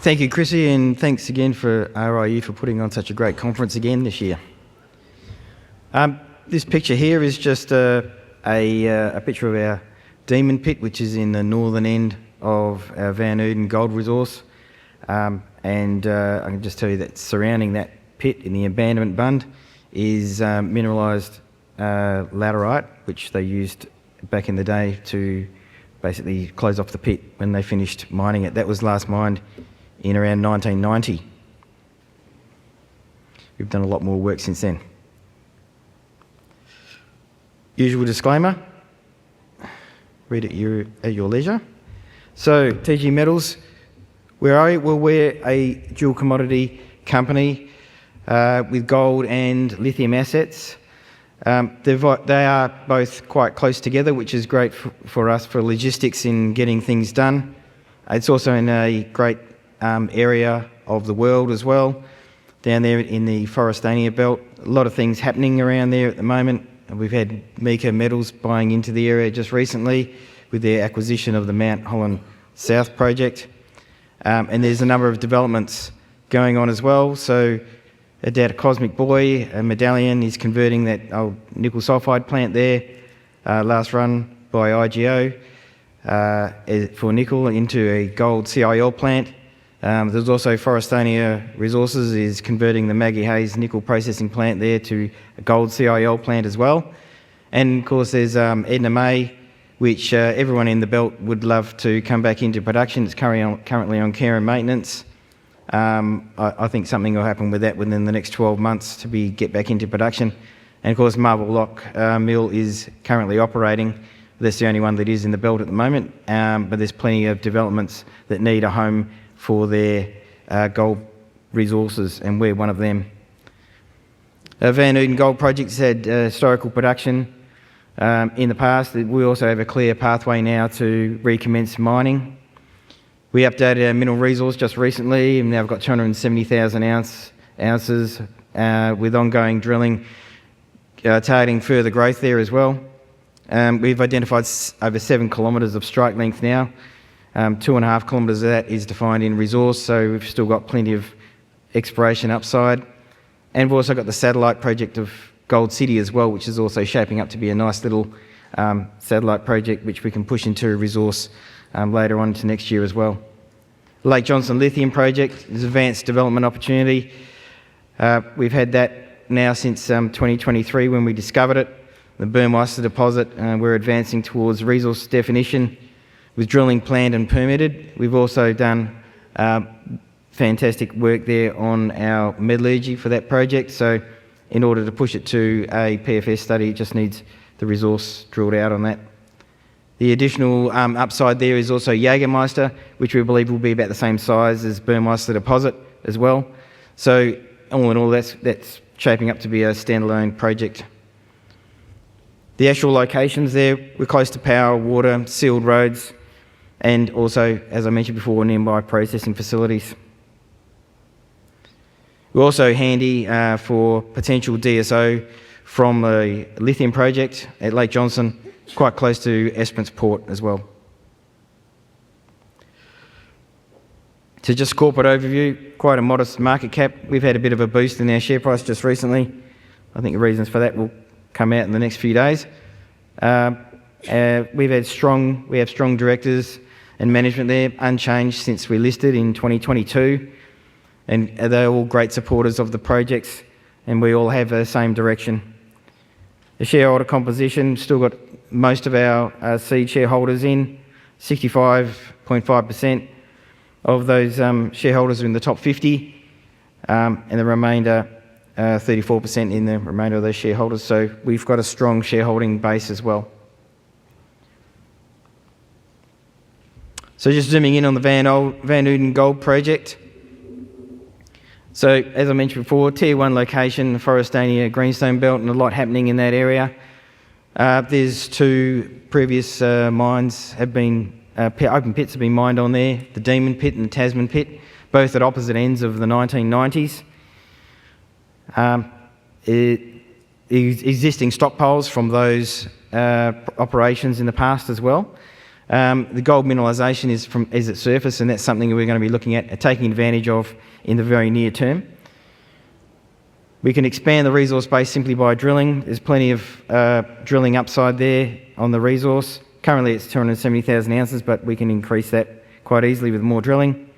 Thank you, Chrissy, and thanks again for RIU for putting on such a great conference again this year. This picture here is just a picture of our Demon Pit, which is in the northern end of our Van Uden gold resource. I can just tell you that surrounding that pit in the abandonment bund is mineralised laterite, which they used back in the day to basically close off the pit when they finished mining it. That was last mined in around 1990. We've done a lot more work since then. Usual disclaimer, read it at your leisure. So, TG Metals, where are we? Well, we're a dual commodity company with gold and lithium assets. They are both quite close together, which is great for us for logistics in getting things done. It's also in a great area of the world as well, down there in the Forestania belt. A lot of things happening around there at the moment. We've had Mika Metals buying into the area just recently with their acquisition of the Mount Holland South project. And there's a number of developments going on as well. So down at Cosmic Boy, a Medallion is converting that old nickel sulphide plant there, last run by IGO for nickel into a gold CIL plant. There's also Forestania Resources is converting the Maggie Hayes nickel processing plant there to a gold CIL plant as well. And of course there's Edna May, which everyone in the belt would love to come back into production. It's currently on care and maintenance. I think something will happen with that within the next 12 months to get back into production. And of course Marble Lock mill is currently operating. That's the only one that is in the belt at the moment, but there's plenty of developments that need a home for their gold resources, and we're one of them. Van Uden Gold Project's had historical production in the past. We also have a clear pathway now to recommence mining. We updated our mineral resource just recently, and now we've got 270,000 ounces with ongoing drilling targeting further growth there as well. We've identified over 7 kilometres of strike length now. 2.5 kilometres of that is defined in resource, so we've still got plenty of exploration upside. And we've also got the satellite project of Gold City as well, which is also shaping up to be a nice little satellite project which we can push into a resource later on into next year as well. Lake Johnston Lithium project is an advanced development opportunity. We've had that now since 2023 when we discovered it, the Burmeister deposit. We're advancing towards resource definition with drilling planned and permitted. We've also done fantastic work there on our metallurgy for that project. So in order to push it to a PFS study, it just needs the resource drilled out on that. The additional upside there is also Jägermeister, which we believe will be about the same size as Burmeister deposit as well. So all in all, that's shaping up to be a standalone project. The actual locations there, we're close to power, water, sealed roads, and also, as I mentioned before, nearby processing facilities. We're also handy for potential DSO from the lithium project at Lake Johnston, quite close to Esperance Port as well. So just corporate overview, quite a modest market cap. We've had a bit of a boost in our share price just recently. I think the reasons for that will come out in the next few days. We have strong directors and management there, unchanged since we listed in 2022, and they're all great supporters of the projects, and we all have the same direction. The shareholder composition, still got most of our seed shareholders in, 65.5% of those shareholders are in the top 50, and the remainder 34% in the remainder of those shareholders. So we've got a strong shareholding base as well. So just zooming in on the Van Uden Gold Project. So as I mentioned before, Tier 1 location, Forestania Greenstone Belt, and a lot happening in that area. There's 2 previous mines have been, open pits have been mined on there, the Demon Pit and the Tasman Pit, both at opposite ends of the 1990s. Existing stockpiles from those operations in the past as well. The gold mineralisation is at surface, and that's something we're going to be looking at taking advantage of in the very near term. We can expand the resource base simply by drilling. There's plenty of drilling upside there on the resource. Currently it's 270,000 ounces, but we can increase that quite easily with more drilling.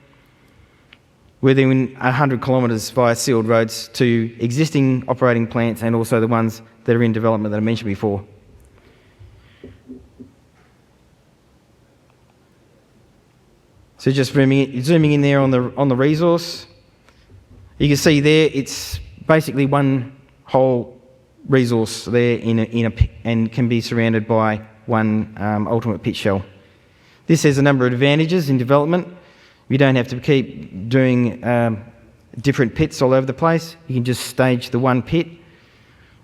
Within 100 kilometres via sealed roads to existing operating plants and also the ones that are in development that I mentioned before. So just zooming in there on the resource, you can see there it's basically one whole resource there and can be surrounded by one ultimate pit shell. This has a number of advantages in development. You don't have to keep doing different pits all over the place. You can just stage the one pit,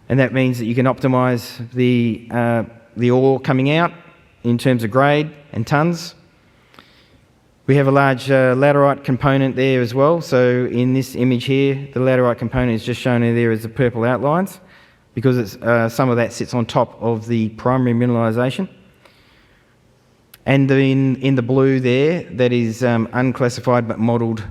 and that means that you can optimise the ore coming out in terms of grade and tonnes. We have a large laterite component there as well. So in this image here, the laterite component is just shown there as the purple outlines because it's, some of that sits on top of the primary mineralisation. And in the blue there, that is unclassified but modelled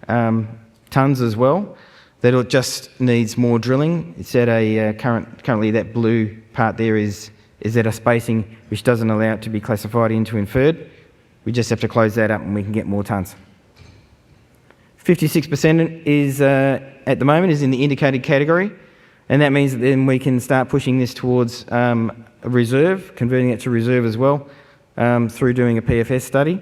tonnes as well. That just needs more drilling. It's at a currently that blue part there is at a spacing which doesn't allow it to be classified into inferred. We just have to close that up and we can get more tonnes. 56% is at the moment is in the indicated category, and that means that then we can start pushing this towards a reserve, converting it to reserve as well through doing a PFS study.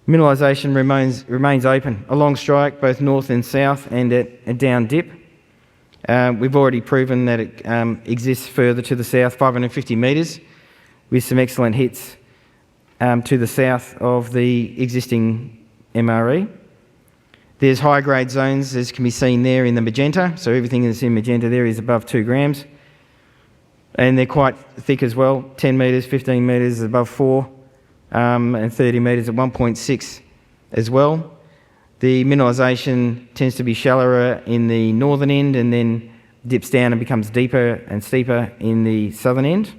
Mineralisation remains open along strike, both north and south, and at down dip. We've already proven that it exists further to the south, 550 metres, with some excellent hits to the south of the existing MRE. There's high-grade zones, as can be seen there in the magenta, so everything that's in magenta there is above 2 grams. And they're quite thick as well, 10 metres, 15 metres above 4, and 30 metres at 1.6 as well. The mineralisation tends to be shallower in the northern end and then dips down and becomes deeper and steeper in the southern end.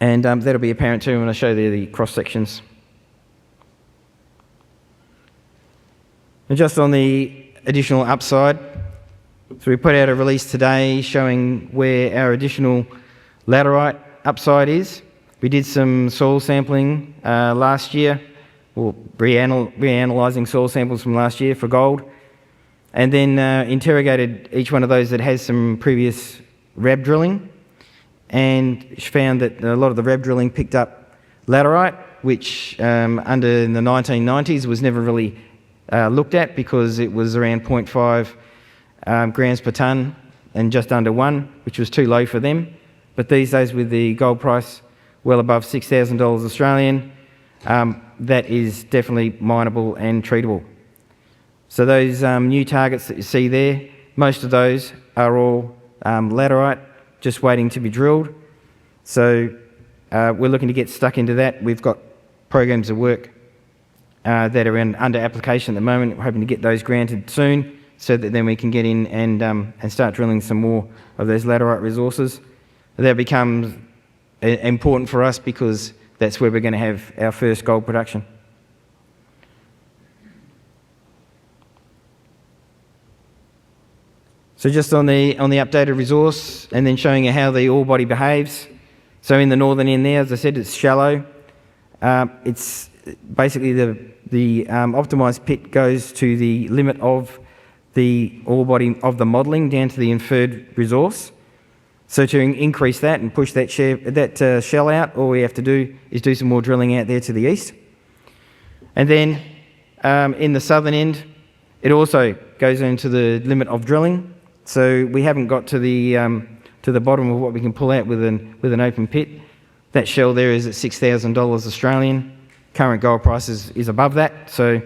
And that'll be apparent too when I show the cross sections. And just on the additional upside, so we put out a release today showing where our additional laterite upside is. We did some soil sampling last year, or reanalysing soil samples from last year for gold, and then interrogated each one of those that has some previous RAB drilling, and found that a lot of the RAB drilling picked up laterite, which under the 1990s was never really looked at because it was around 0.5 grams per tonne and just under 1, which was too low for them. But these days, with the gold price well above $6,000 Australian, that is definitely mineable and treatable. So those new targets that you see there, most of those are all laterite, just waiting to be drilled. So we're looking to get stuck into that. We've got programs of work that are under application at the moment. We're hoping to get those granted soon so that then we can get in and start drilling some more of those laterite resources. That becomes important for us because that's where we're going to have our first gold production. So just on the updated resource, and then showing you how the ore body behaves. So in the northern end there, as I said, it's shallow. It's basically the optimised pit goes to the limit of the ore body of the modelling down to the inferred resource. So to increase that and push that shell out, all we have to do is do some more drilling out there to the east. And then in the southern end, it also goes into the limit of drilling. So we haven't got to the bottom of what we can pull out with an open pit. That shell there is at $6,000 Australian. Current gold price is above that, so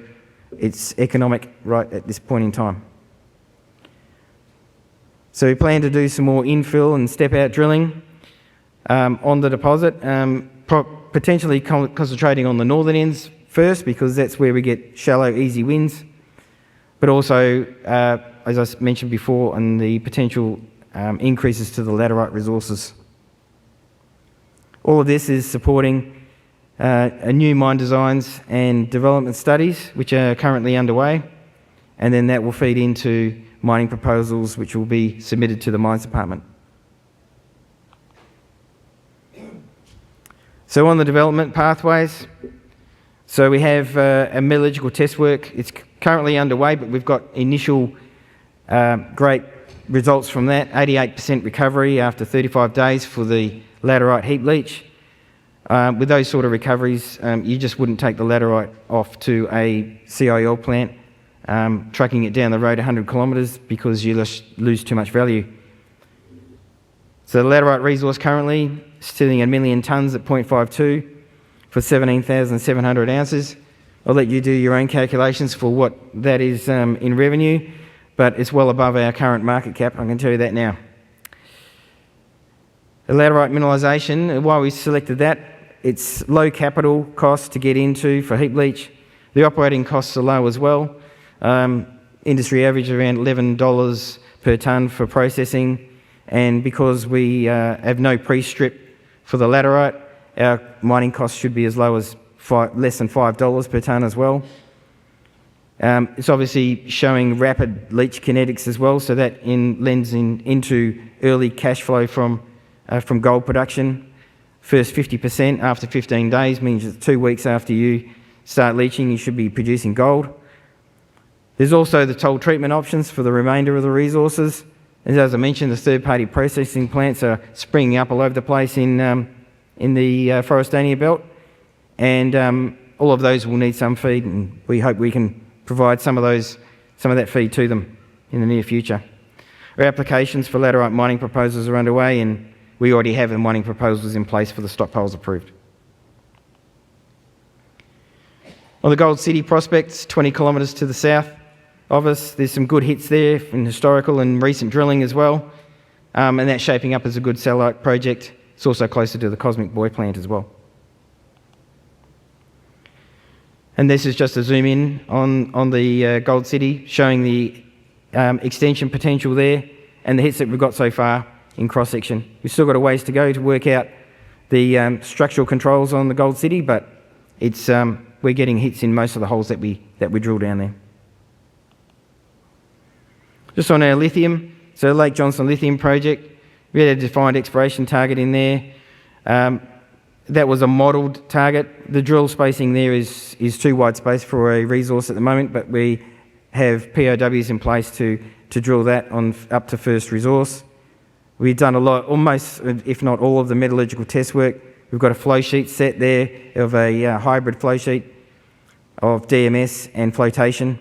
it's economic right at this point in time. So we plan to do some more infill and step-out drilling on the deposit, potentially concentrating on the northern ends first because that's where we get shallow, easy wins, but also, as I mentioned before, on the potential increases to the laterite resources. All of this is supporting new mine designs and development studies, which are currently underway, and then that will feed into mining proposals which will be submitted to the Mines Department. So on the development pathways, so we have a metallurgical test work. It's currently underway, but we've got initial great results from that. 88% recovery after 35 days for the laterite heap leach. With those sort of recoveries, you just wouldn't take the laterite off to a CIL plant, trucking it down the road 100 kilometres because you lose too much value. So the laterite resource currently sitting at 1 million tonnes at 0.52 for 17,700 ounces. I'll let you do your own calculations for what that is in revenue, but it's well above our current market cap, I can tell you that now. The laterite mineralisation, why we selected that, it's low capital cost to get into for heap leach. The operating costs are low as well. Industry average around $11 per tonne for processing, and because we have no pre-strip for the laterite, our mining costs should be as low as less than $5 per tonne as well. It's obviously showing rapid leach kinetics as well, so that lends into early cash flow from gold production. First 50% after 15 days means that 2 weeks after you start leaching, you should be producing gold. There's also the toll treatment options for the remainder of the resources. As I mentioned, the third-party processing plants are springing up all over the place in the Forrestania belt, and all of those will need some feed, and we hope we can provide some of that feed to them in the near future. Our applications for laterite mining proposals are underway, and we already have the mining proposals in place for the stockpiles approved. On the Gold City prospects, 20 kilometres to the south of us, there's some good hits there in historical and recent drilling as well, and that's shaping up as a good satellite project. It's also closer to the Cosmic Boy plant as well. And this is just a zoom in on the Gold City, showing the extension potential there and the hits that we've got so far in cross-section. We've still got a ways to go to work out the structural controls on the Gold City, but it's we're getting hits in most of the holes that we drill down there. Just on our lithium, so Lake Johnston Lithium project, we had a defined exploration target in there. That was a modelled target. The drill spacing there is too wide space for a resource at the moment, but we have POWs in place to drill that on up to first resource. We've done a lot, almost, if not all, of the metallurgical test work. We've got a flow sheet set there of a hybrid flow sheet of DMS and flotation.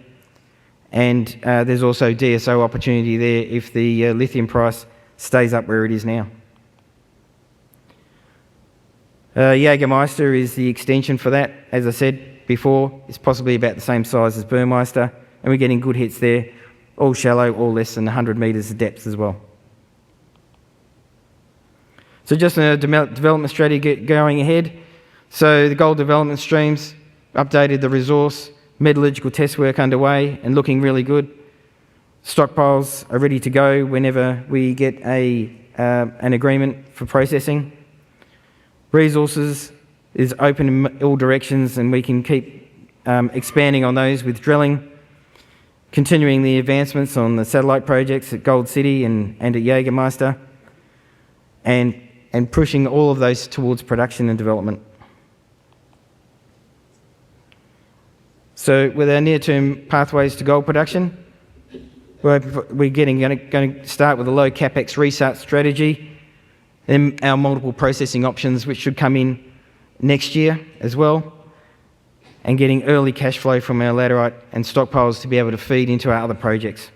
And there's also DSO opportunity there if the lithium price stays up where it is now. Jägermeister is the extension for that. As I said before, it's possibly about the same size as Burmeister, and we're getting good hits there, all shallow, all less than 100 metres of depth as well. So just a development strategy going ahead. So the gold development streams, updated the resource, metallurgical test work underway and looking really good. Stockpiles are ready to go whenever we get an agreement for processing. Resources is open in all directions, and we can keep expanding on those with drilling, continuing the advancements on the satellite projects at Gold City and at Jägermeister, and pushing all of those towards production and development. So with our near-term pathways to gold production, we're going to start with a low capex restart strategy, then our multiple processing options, which should come in next year as well, and getting early cash flow from our laterite and stockpiles to be able to feed into our other projects.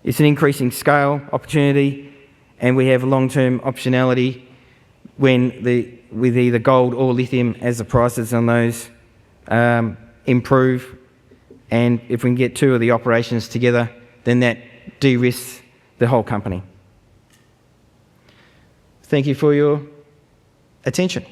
It's an increasing scale opportunity, and we have long-term optionality with either gold or lithium as the prices on those improve, and if we can get two of the operations together, then that de-risks the whole company. Thank you for your attention.